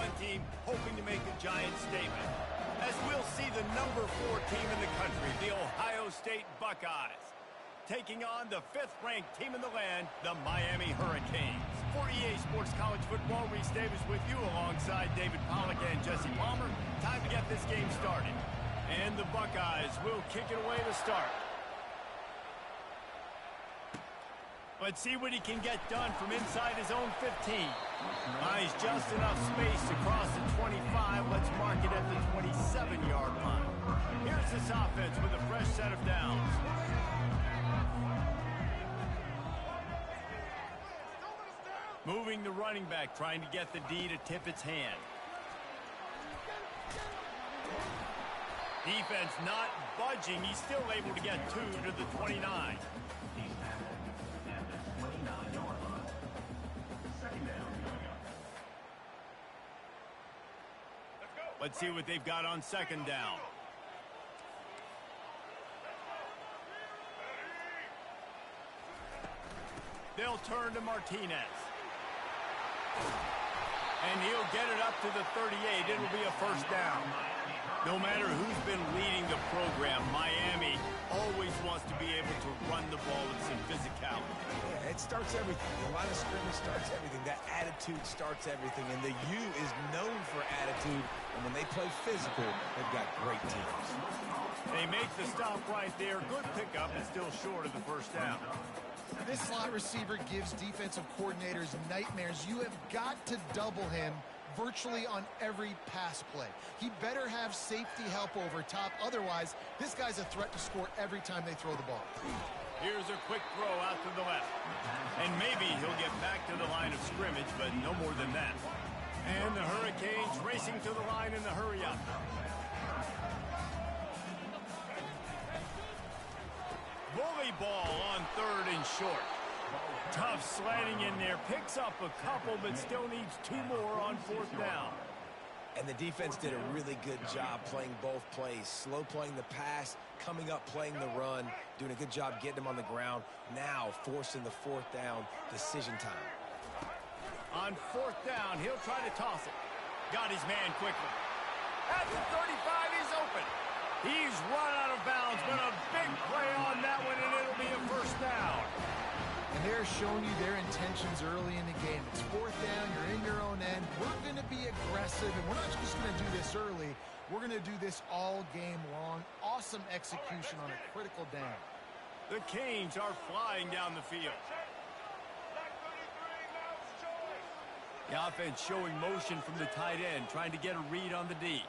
one team hoping to make a giant statement, as we'll see the #4 team in the country, the Ohio State Buckeyes, taking on the 5th-ranked team in the land, the Miami Hurricanes. For EA Sports College Football, Reese Davis with you alongside David Pollack and Jesse Palmer. Time to get this game started. And the Buckeyes will kick it away to start. Let's see what he can get done from inside his own 15. Buys just enough space to cross the 25. Let's mark it at the 27-yard line. Here's this offense with a fresh set of downs. Moving the running back, trying to get the D to tip its hand. Defense not budging. He's still able to get 2 to the 29. Let's see what they've got on 2nd down. They'll turn to Martinez. And he'll get it up to the 38. It'll be a first down. No matter who's been leading the program, Miami always wants to be able to run the ball with some physicality. Yeah, it starts everything. The line of scrimmage starts everything. That attitude starts everything. And the U is known for attitude. And when they play physical, they've got great teams. They make the stop right there. Good pickup, and still short of the first down. This slot receiver gives defensive coordinators nightmares. You have got to double him virtually on every pass play. He better have safety help over top. Otherwise, this guy's a threat to score every time they throw the ball. Here's a quick throw out to the left. And maybe he'll get back to the line of scrimmage, but no more than that. And the Hurricanes racing to the line in the hurry-up. Bully ball on 3rd and short. Tough slanting in there. Picks up a couple, but still needs 2 more on 4th down. And the defense did a really good job playing both plays. Slow playing the pass, coming up playing the run, doing a good job getting him on the ground. Now forcing the 4th down decision time. On 4th down, he'll try to toss it. Got his man quickly. At the 35, he's open. He's run out of bounds, but a big play on that one, and it'll be a first down. And they're showing you their intentions early in the game. It's 4th down, you're in your own end. We're going to be aggressive, and we're not just going to do this early. We're going to do this all game long. Awesome execution on a critical down. The Canes are flying down the field. The offense showing motion from the tight end, trying to get a read on the D.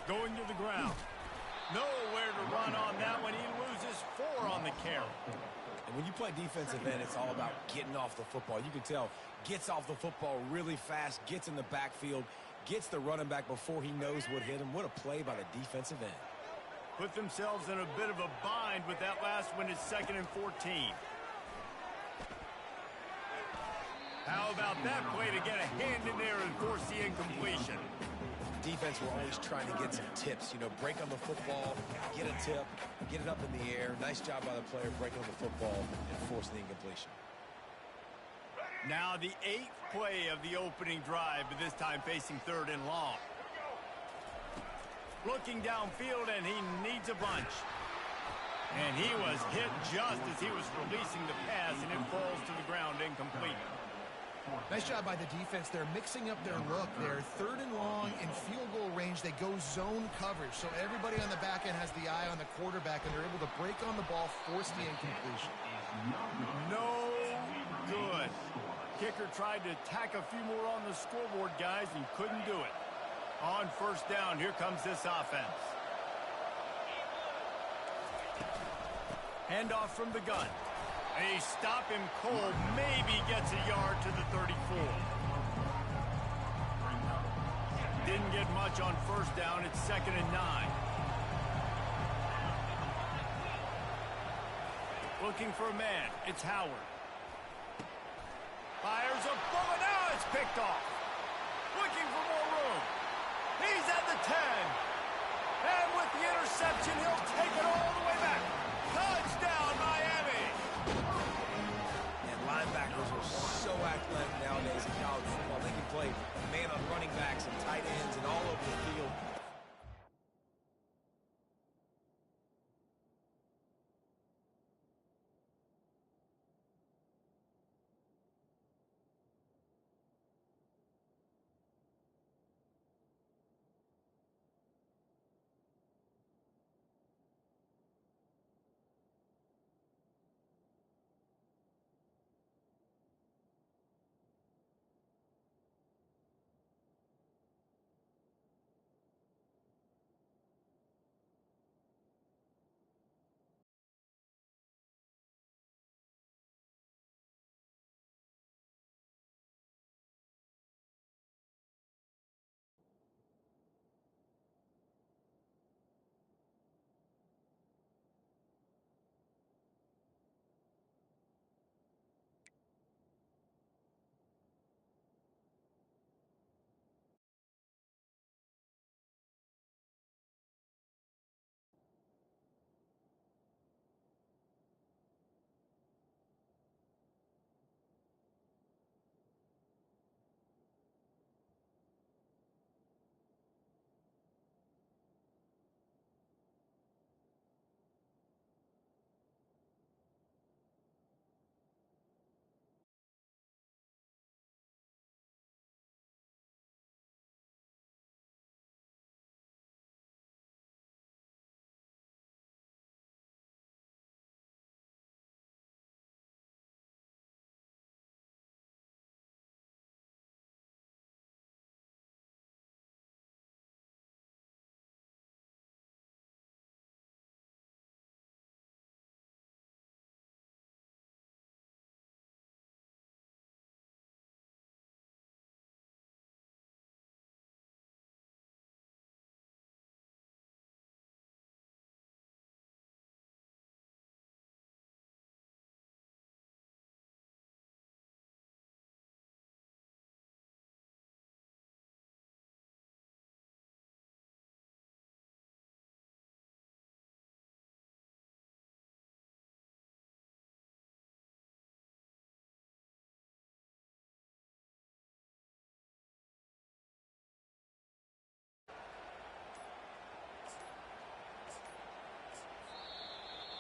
Going to the ground. Nowhere to run on that one. He loses 4 on the carry. And when you play defensive end, it's all about getting off the football. You can tell, gets off the football really fast, gets in the backfield, gets the running back before he knows what hit him. What a play by the defensive end. Put themselves in a bit of a bind with that last one. It's 2nd and 14. How about that play to get a hand in there and force the incompletion? Defense were always trying to get some tips, you know, break on the football, get a tip, get it up in the air. Nice job by the player breaking on the football and forcing the incompletion. Now the 8th play of the opening drive, but this time facing 3rd and long. Looking downfield, and he needs a bunch. And he was hit just as he was releasing the pass, and it falls to the ground incomplete. Nice job by the defense. They're mixing up their look. They're 3rd and long in field goal range. They go zone coverage. So everybody on the back end has the eye on the quarterback, and they're able to break on the ball, force the incompletion. No good. Kicker tried to tack a few more on the scoreboard, guys, and couldn't do it. On 1st down, here comes this offense. Handoff from the gun. They stop him cold, maybe gets a yard to the 34. Didn't get much on 1st down. It's 2nd and 9. Looking for a man. It's Howard. Fires a bullet. Now it's picked off. Looking for more room. He's at the 10. And with the interception, he'll take it all the way back. Touchdown, Miami. And linebackers are so athletic nowadays in college football. They can play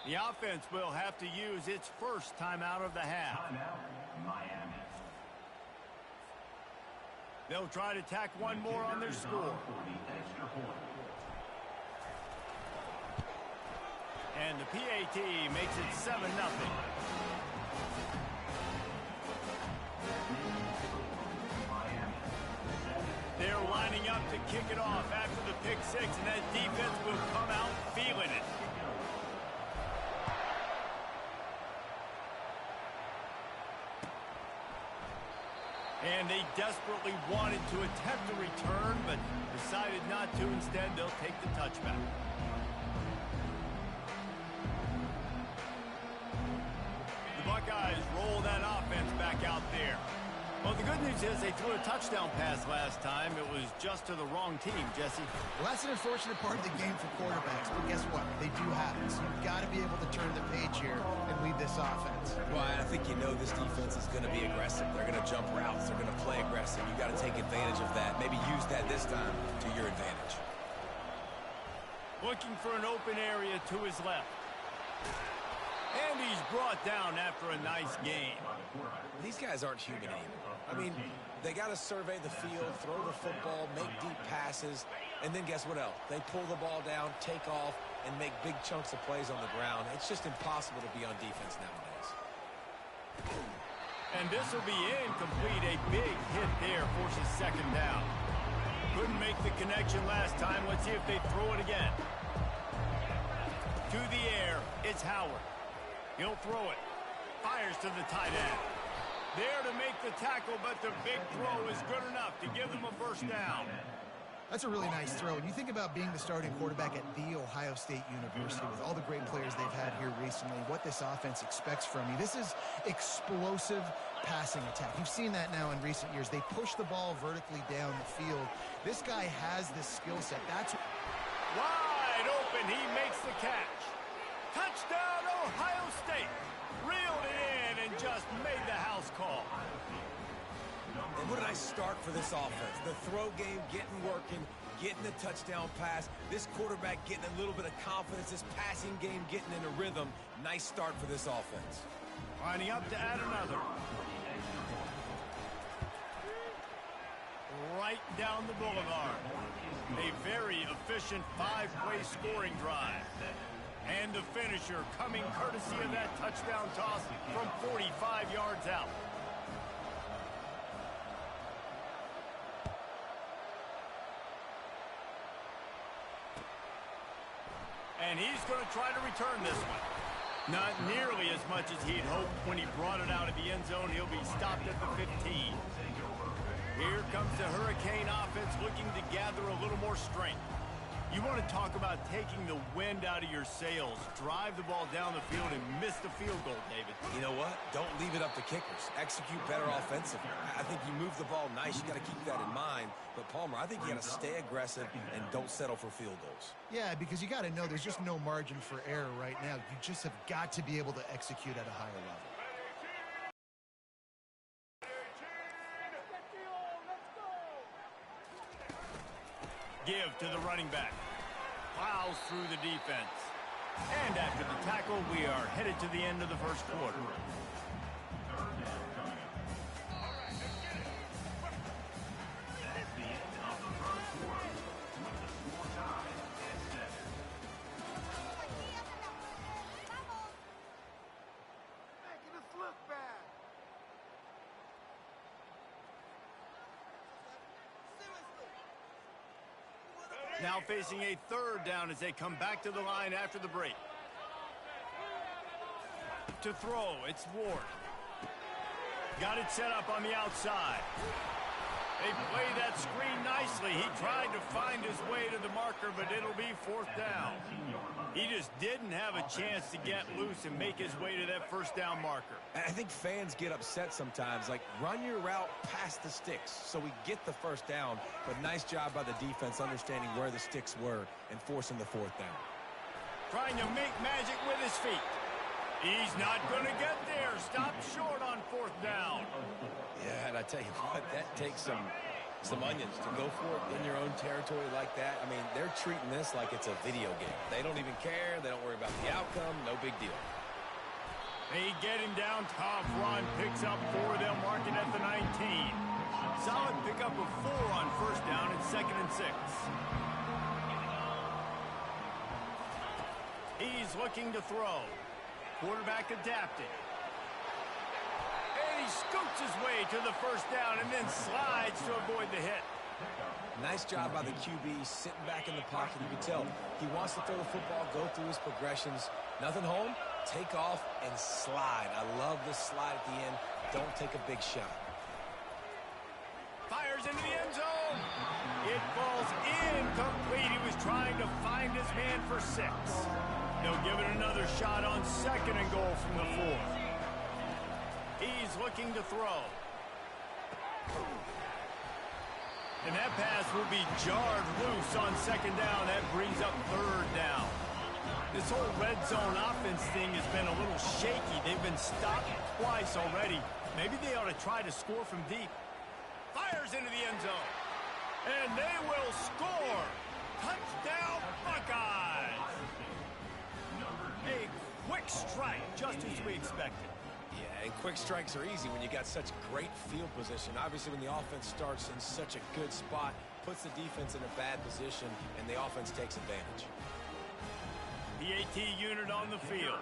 The offense will have to use its first timeout of the half. Miami. They'll try to tack one more on their score. And the PAT makes it 7-0. They're lining up to kick it off after the pick six, and that defense will come out feeling it. And they desperately wanted to attempt a return, but decided not to. Instead, they'll take the touchback. The Buckeyes roll that offense back out there. Well, the good news is they threw a touchdown pass last time. It was just to the wrong team, Jesse. Well, that's an unfortunate part of the game for quarterbacks, but guess what? They do have it, so you've got to be able to turn the page here and lead this offense. Well, I think you know this defense is going to be aggressive. They're going to jump routes. They're going to play aggressive. You got to take advantage of that. Maybe use that this time to your advantage. Looking for an open area to his left. And he's brought down after a nice game. These guys aren't human anymore. I mean, they got to survey the field, throw the football, make deep passes, and then guess what else? They pull the ball down, take off, and make big chunks of plays on the ground. It's just impossible to be on defense nowadays. And this will be incomplete. A big hit there forces second down. Couldn't make the connection last time. Let's see if they throw it again. To the air, it's Howard. He'll throw it. Fires to the tight end. There to make the tackle, but the big throw is good enough to give them a first down. That's a really nice throw. And you think about being the starting quarterback at The Ohio State University with all the great players they've had here recently, what this offense expects from you. This is explosive passing attack. You've seen that now in recent years. They push the ball vertically down the field. This guy has this skill set. That's wide open. He makes the catch. Touchdown, Ohio State. Reeled it in and just made the house call. And what a nice start for this offense. The throw game getting working, getting the touchdown pass. This quarterback getting a little bit of confidence. This passing game getting in a rhythm. Nice start for this offense. Lining up to add another. Right down the boulevard. A very efficient five-play scoring drive. And the finisher coming courtesy of that touchdown toss from 45 yards out. And he's going to try to return this one. Not nearly as much as he'd hoped when he brought it out of the end zone. He'll be stopped at the 15. Here comes the Hurricane offense looking to gather a little more strength. You want to talk about taking the wind out of your sails. Drive the ball down the field and miss the field goal, David. You know what? Don't leave it up to kickers. Execute better offensively. I think you move the ball nice. You got to keep that in mind. But, Palmer, I think you got to stay aggressive and don't settle for field goals. Yeah, because you got to know there's just no margin for error right now. You just have got to be able to execute at a higher level. Give to the running back. Plows through the defense. And after the tackle, we are headed to the end of the first quarter. Now facing a third down as they come back to the line after the break. To throw, it's Ward. Got it set up on the outside. They play that screen nicely. He tried to find his way to the marker, but it'll be fourth down. He just didn't have a chance to get loose and make his way to that first down marker. I think fans get upset sometimes, like run your route past the sticks so we get the first down. But nice job by the defense understanding where the sticks were and forcing the fourth down. Trying to make magic with his feet. He's not going to get there. Stopped short on fourth down. Yeah, and I tell you what, that takes some some onions to go for it in your own territory like that. I mean, they're treating this like it's a video game. They don't even care. They don't worry about the outcome. No big deal. They get him down. Tough run. Picks up 4. They'll mark it at the 19. Solid pickup of 4 on first down and 2nd and 6. He's looking to throw. Quarterback adapting. And he scoots his way to the first down and then slides to avoid the hit. Nice job by the QB sitting back in the pocket. You can tell he wants to throw the football, go through his progressions. Nothing home, take off and slide. I love this slide at the end. Don't take a big shot. Fires into the end zone. It falls incomplete. He was trying to find his man for 6. They'll give it another shot on 2nd and goal from the 4. He's looking to throw. And that pass will be jarred loose on 2nd down. That brings up 3rd down. This whole red zone offense thing has been a little shaky. They've been stopped twice already. Maybe they ought to try to score from deep. Fires into the end zone. And they will score. Touchdown, Buckeyes. A quick strike, just as we expected. Yeah, and quick strikes are easy when you got such great field position. Obviously, when the offense starts in such a good spot, puts the defense in a bad position, and the offense takes advantage. PAT unit on the field.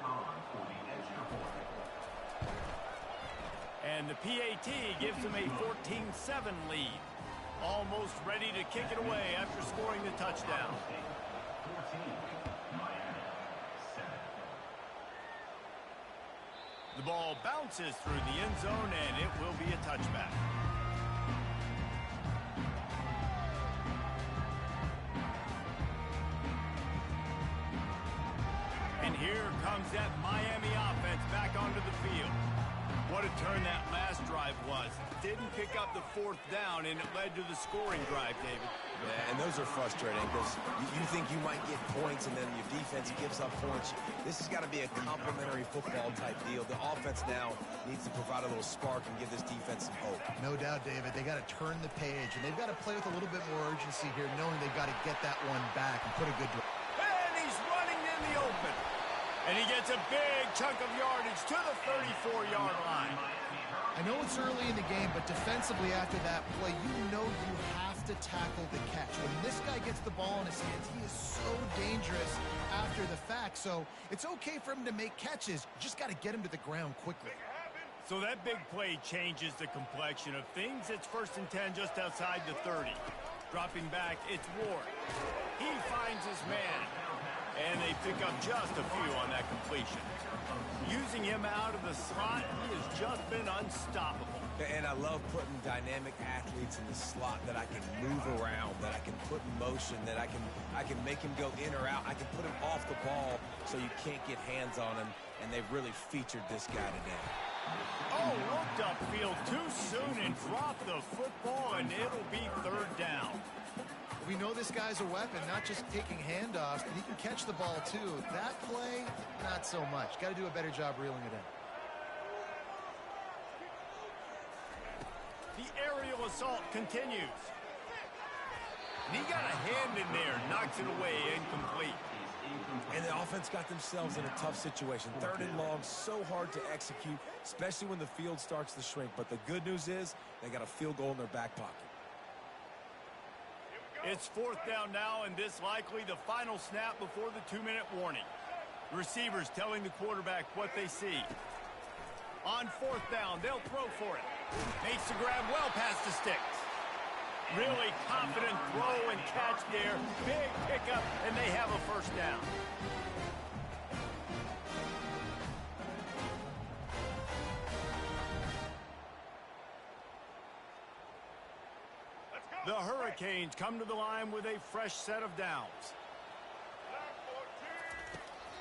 And the PAT gives them a 14-7 lead. Almost ready to kick it away after scoring the touchdown. The ball bounces through the end zone, and it will be a touchback. And here comes that Miami offense back onto the field. What a turn that last drive was. Didn't pick up the 4th down, and it led to the scoring drive, David. Yeah, and those are frustrating because you think you might get points, and then your defense gives up points. This has got to be a complementary football type deal. The offense now needs to provide a little spark and give this defense some hope. No doubt, David. They got to turn the page, and they've got to play with a little bit more urgency here, knowing they've got to get that one back and put a good drive. And he's running in the open. And he gets a big chunk of yardage to the 34-yard line. I know it's early in the game, but defensively after that play, you know you have to tackle the catch. When this guy gets the ball in his hands, he is so dangerous after the fact. So it's okay for him to make catches. You just got to get him to the ground quickly. So that big play changes the complexion of things. It's 1st and 10 just outside the 30. Dropping back, it's Ward. He finds his man. And they pick up just a few on that completion. Using him out of the slot, he has just been unstoppable. And I love putting dynamic athletes in the slot that I can move around, that I can put in motion, that I can make him go in or out. I can put him off the ball so you can't get hands on him, and they've really featured this guy today. Oh, looked upfield too soon and dropped the football, and it'll be 3rd down. We know this guy's a weapon, not just taking handoffs, but he can catch the ball too. That play, not so much. Got to do a better job reeling it The in. aerial assault continues. And he got a hand in there, knocks it away, incomplete. And the offense got themselves in a tough situation. 3rd and long, so hard to execute, especially when the field starts to shrink. But the good news is they got a field goal in their back pocket. It's 4th down now, and this likely the final snap before the 2-minute warning. The receivers telling the quarterback what they see. On 4th down, they'll throw for it. Makes the grab well past the sticks. Really confident throw and catch there. Big pickup, and they have a 1st down. The Hurricanes come to the line with a fresh set of downs.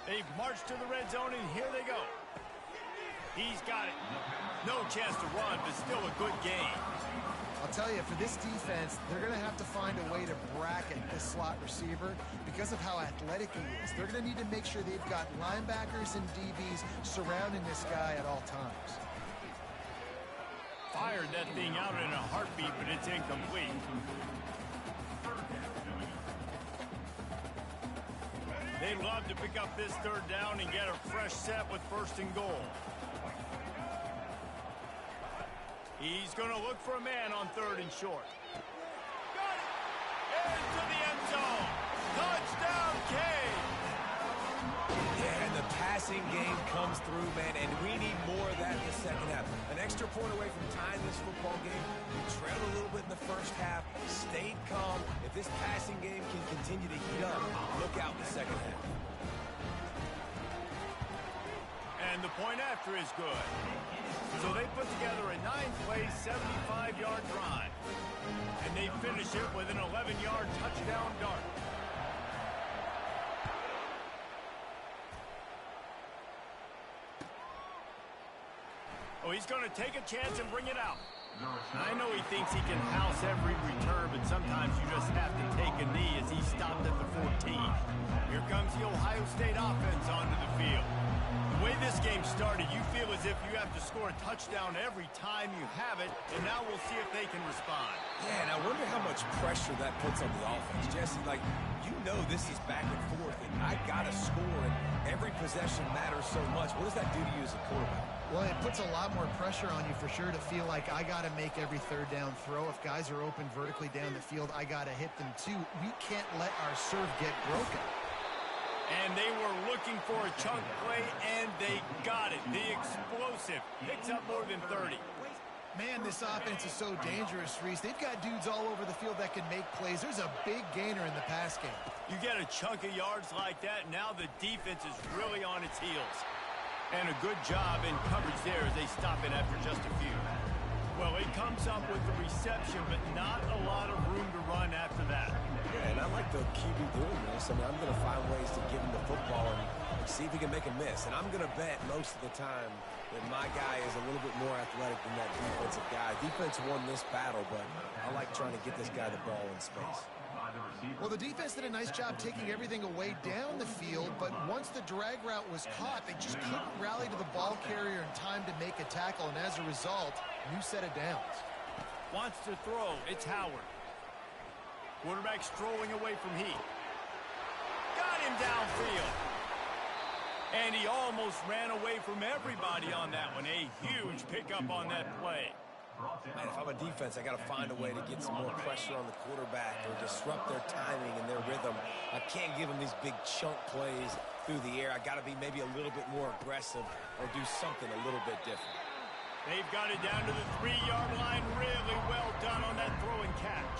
They've marched to the red zone, and here they go. He's got it. No chance to run, but still a good game. I'll tell you, for this defense, they're going to have to find a way to bracket this slot receiver because of how athletic he is. They're going to need to make sure they've got linebackers and DBs surrounding this guy at all times. fired that thing out in a heartbeat, but it's incomplete. They'd love to pick up this third down and get a fresh set with 1st and goal. He's going to look for a man on 3rd and short. Got it! Into the end zone. Touchdown, Cade! Yeah, and the passing game comes through, man, and we need more of that in the second half. An extra point away from tying this football game. We trailed a little bit in the first half, stayed calm. If this passing game can continue to heat up, look out in the second half. And the point after is good. So they put together a 9-play, 75-yard drive. And they finish it with an 11-yard touchdown dart. Oh, he's going to take a chance and bring it out. I know he thinks he can house every return, but sometimes you just have to take a knee as he stopped at the 14. Here comes the Ohio State offense onto the field. The way this game started, you feel as if you have to score a touchdown every time you have it, and now we'll see if they can respond. Yeah, and I wonder how much pressure that puts on the offense. Jesse, like, you know this is back and forth, and I got to score, and every possession matters so much. What does that do to you as a quarterback? Well, it puts a lot more pressure on you for sure to feel like I got to make every third down throw. If guys are open vertically down the field, I got to hit them too. We can't let our serve get broken. And they were looking for a chunk play, and they got it. The explosive picks up more than 30. Man, this offense is so dangerous, Reese. They've got dudes all over the field that can make plays. There's a big gainer in the pass game. You get a chunk of yards like that, now the defense is really on its heels. And a good job in coverage there as they stop it after just a few. Well, it comes up with the reception, but not a lot of room to run after that. Yeah, and I like the QB doing this. I mean, I'm going to find ways to give him the football and see if he can make a miss. And I'm going to bet most of the time that my guy is a little bit more athletic than that defensive guy. Defense won this battle, but I like trying to get this guy the ball in space. Well, the defense did a nice job taking everything away down the field, but once the drag route was caught, they just couldn't rally to the ball carrier in time to make a tackle, and as a result, new set of downs. Wants to throw. It's Howard. Quarterback strolling away from Heath. Got him downfield. And he almost ran away from everybody on that one. A huge pickup on that play. Man, if I'm a defense, I got to find a way to get some more pressure on the quarterback or disrupt their timing and their rhythm. I can't give them these big chunk plays through the air. I got to be maybe a little bit more aggressive or do something a little bit different. They've got it down to the 3-yard line. Really well done on that throw and catch.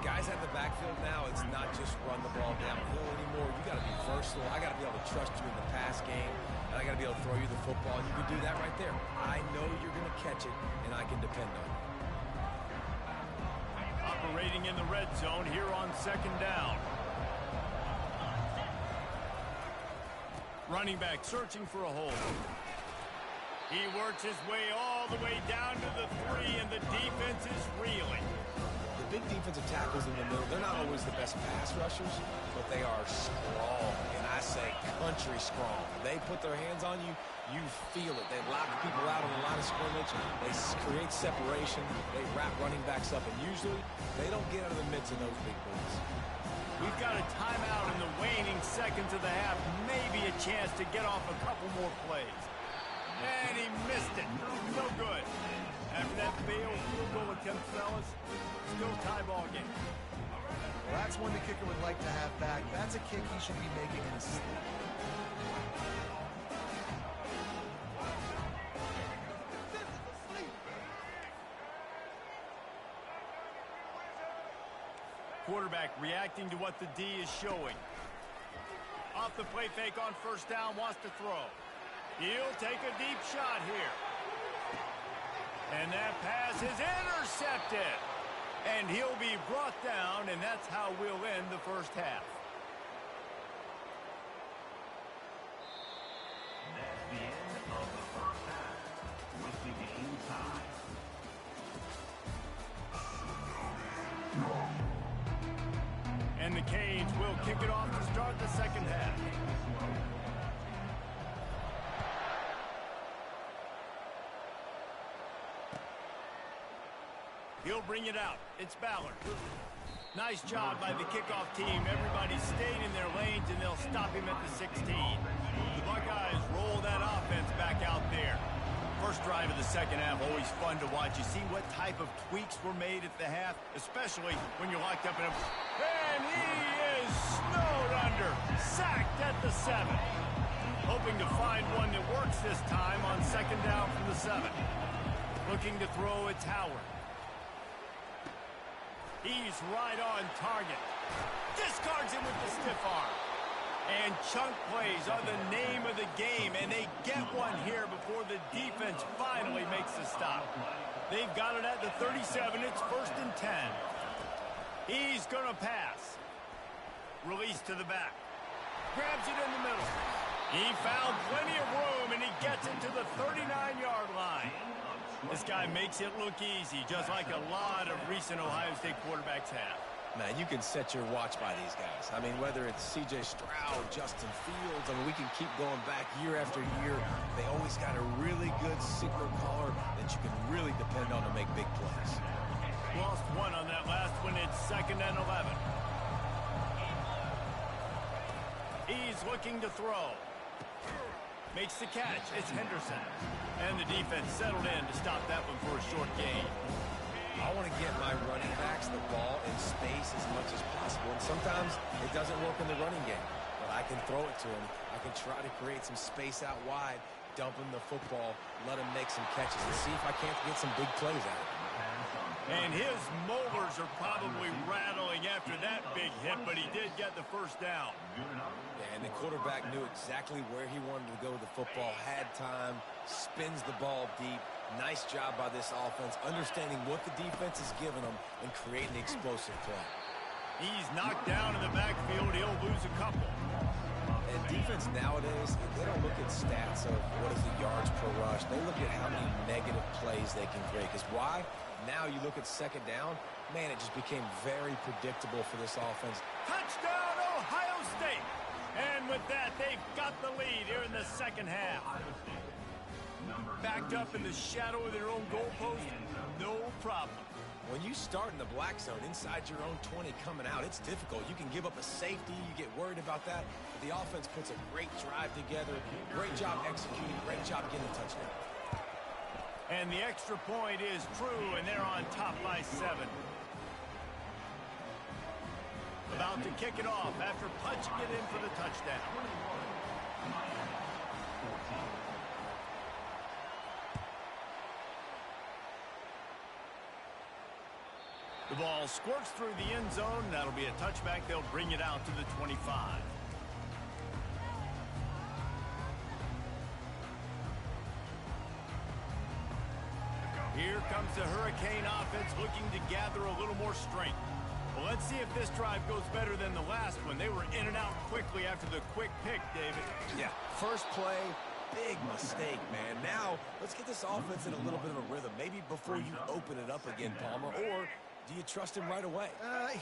Guys at the backfield now, it's not just run the ball downhill anymore. You got to be versatile. I got to be able to trust you in the pass game, and I got to be able to throw you the football. You can do that right there. I know you're going to catch it, and I can depend on it. Operating in the red zone here on 2nd down. Running back searching for a hole. He works his way all the way down to the 3, and the defense is reeling. The big defensive tackles in the middle, they're not always the best pass rushers, but they are strong, and I say country strong. They put their hands on you, you feel it. They lock people out on the line of scrimmage. They create separation. They wrap running backs up, and usually they don't get out of the midst of those big boys. We've got a timeout in the waning seconds of the half. Maybe a chance to get off a couple more plays. And he missed it. No good. After that failed field goal attempt, fellas, still tie ball game. Well, that's one the kicker would like to have back. That's a kick he should be making in his sleep. Quarterback reacting to what the D is showing. Off the play fake on 1st down, wants to throw. He'll take a deep shot here. And that pass is intercepted. And he'll be brought down, and that's how we'll end the first half. That's the end of the first half with the game tied. And the Canes will kick it off to start the second half. He'll bring it out. It's Ballard. Nice job by the kickoff team. Everybody stayed in their lanes, and they'll stop him at the 16. The Buckeyes roll that offense back out there. First drive of the second half, always fun to watch. You see what type of tweaks were made at the half, especially when you're locked up in a... And he is snowed under. Sacked at the 7. Hoping to find one that works this time on second down from the 7. Looking to throw, it's Howard. He's right on target. Discards him with the stiff arm. And chunk plays are the name of the game, and they get one here before the defense finally makes a stop. They've got it at the 37. It's 1st and 10. He's going to pass. Release to the back. Grabs it in the middle. He found plenty of room, and he gets it to the 39-yard line. This guy makes it look easy, just like a lot of recent Ohio State quarterbacks have. Man, you can set your watch by these guys. I mean, whether it's C.J. Stroud, Justin Fields, I mean, we can keep going back year after year. They always got a really good signal caller that you can really depend on to make big plays. Lost one on that last one. It's 2nd and 11. He's looking to throw. Makes the catch. It's Henderson. And the defense settled in to stop that one for a short gain. I want to get my running backs the ball in space as much as possible. And sometimes it doesn't work in the running game. But I can throw it to him. I can try to create some space out wide, dump him the football, let him make some catches, and see if I can't get some big plays out of him. And his molars are probably rattling after that big hit, but he did get the first down. And the quarterback knew exactly where he wanted to go with the football, had time, spins the ball deep. Nice job by this offense, understanding what the defense is giving them and creating the explosive play. He's knocked down in the backfield. He'll lose a couple. And defense nowadays, they don't look at stats of what is the yards per rush. They look at how many negative plays they can create. Because why? Now you look at second down, man, it just became very predictable for this offense. Touchdown, Ohio State! And with that, they've got the lead here in the second half. Backed up in the shadow of their own goalpost, no problem. When you start in the black zone inside your own 20 coming out, it's difficult. You can give up a safety. You get worried about that. But the offense puts a great drive together. Great job executing. Great job getting a touchdown. And the extra point is true, and they're on top by 7. About to kick it off after punching it in for the touchdown. The ball squirts through the end zone. That'll be a touchback. They'll bring it out to the 25. Here comes the Hurricane offense looking to gather a little more strength. Well, let's see if this drive goes better than the last one. They were in and out quickly after the quick pick, David. Yeah, first play, big mistake, man. Now, let's get this offense in a little bit of a rhythm. Maybe before you open it up again, Palmer, or do you trust him right away?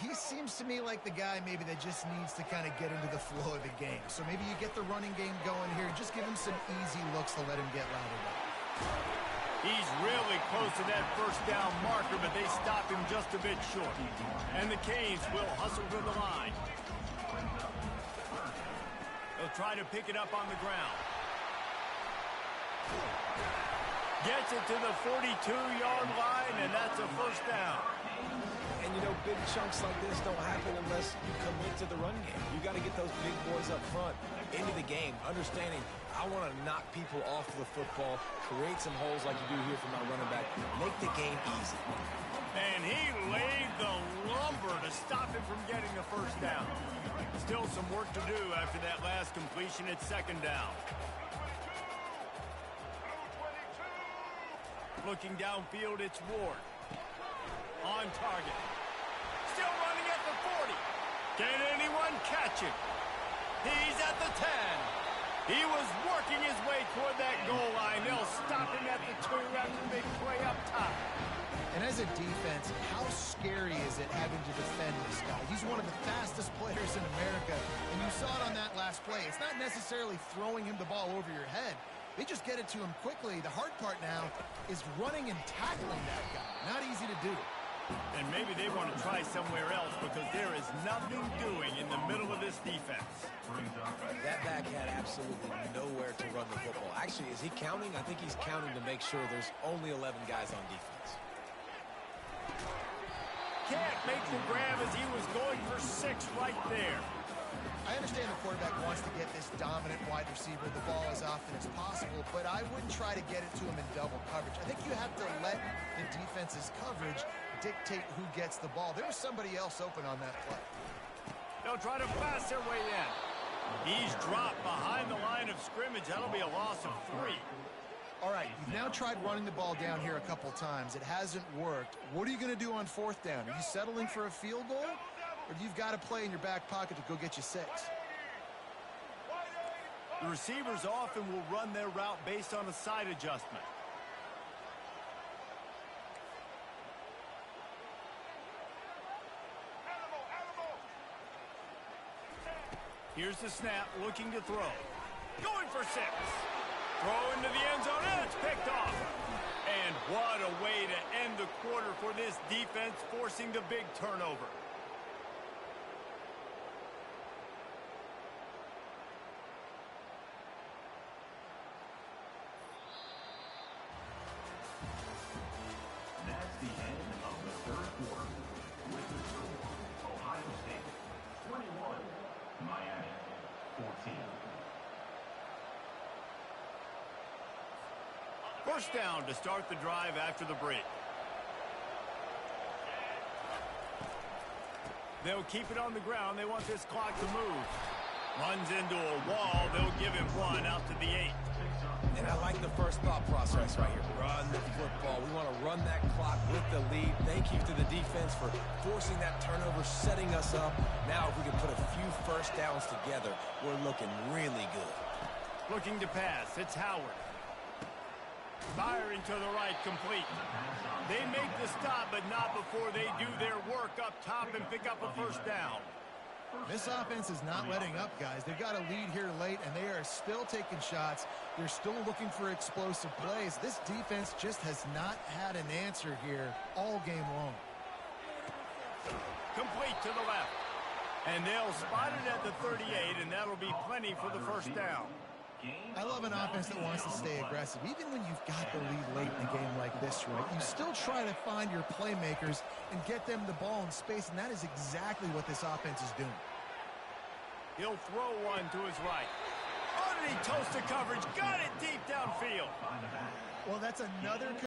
He seems to me like the guy maybe that just needs to kind of get into the flow of the game. So maybe you get the running game going here. Just give him some easy looks to let him get routed up. He's really close to that first down marker, but they stop him just a bit short. And the Canes will hustle to the line. They'll try to pick it up on the ground. Gets it to the 42-yard line, and that's a first down. And, you know, big chunks like this don't happen unless you commit to the run game. You got to get those big boys up front into the game, understanding I want to knock people off the football, create some holes like you do here for my running back, make the game easy. And he laid the lumber to stop him from getting the first down. Still some work to do after that last completion at second down. Looking downfield, it's Ward. On target. Still running at the 40. Can anyone catch him? He's at the 10. He was working his way toward that goal line. They'll stop him at the 2 after the big play up top. And as a defense, how scary is it having to defend this guy? He's one of the fastest players in America, and you saw it on that last play. It's not necessarily throwing him the ball over your head. They just get it to him quickly. The hard part now is running and tackling that guy. Not easy to do. And maybe they want to try somewhere else because there is nothing doing in the middle of this defense. That back had absolutely nowhere to run the football. Actually, is he counting? I think he's counting to make sure there's only 11 guys on defense. Can't make the grab as he was going for 6 right there. I understand the quarterback wants to get this dominant wide receiver the ball as often as possible, but I wouldn't try to get it to him in double coverage. I think you have to let the defense's coverage dictate who gets the ball. There was somebody else open on that play. They'll try to pass their way in. He's dropped behind the line of scrimmage. That'll be a loss of 3. All right, you've now tried running the ball down here a couple times. It hasn't worked. What are you going to do on 4th down? Are you settling for a field goal? Or do you've got to play in your back pocket to go get you 6? The receivers often will run their route based on a side adjustment. Here's the snap, looking to throw. Going for 6. Throw into the end zone, and it's picked off. And what a way to end the quarter for this defense, forcing the big turnover. That's the end of the third quarter. With the score, Ohio State 21, Miami 14. First down to start the drive after the break. They'll keep it on the ground. They want this clock to move. Runs into a wall. They'll give him 1 out to the 8. And I like the first thought process right here. Run the football. We want to run that clock with the lead. Thank you to the defense for forcing that turnover, setting us up. Now, if we can put a few first downs together, we're looking really good. Looking to pass. It's Howard. Firing to the right, complete. They make the stop, but not before they do their work up top and pick up a first down. This offense is not letting up, guys. They've got a lead here late, and they are still taking shots. They're still looking for explosive plays. This defense just has not had an answer here all game long. Complete to the left. And they'll spot it at the 38, and that'll be plenty for the first down. I love an offense that wants to stay aggressive. Even when you've got the lead late in a game like this, right, you still try to find your playmakers and get them the ball in space, and that is exactly what this offense is doing. He'll throw one to his right. Oh, did he toast the coverage? Got it deep downfield. Well, that's another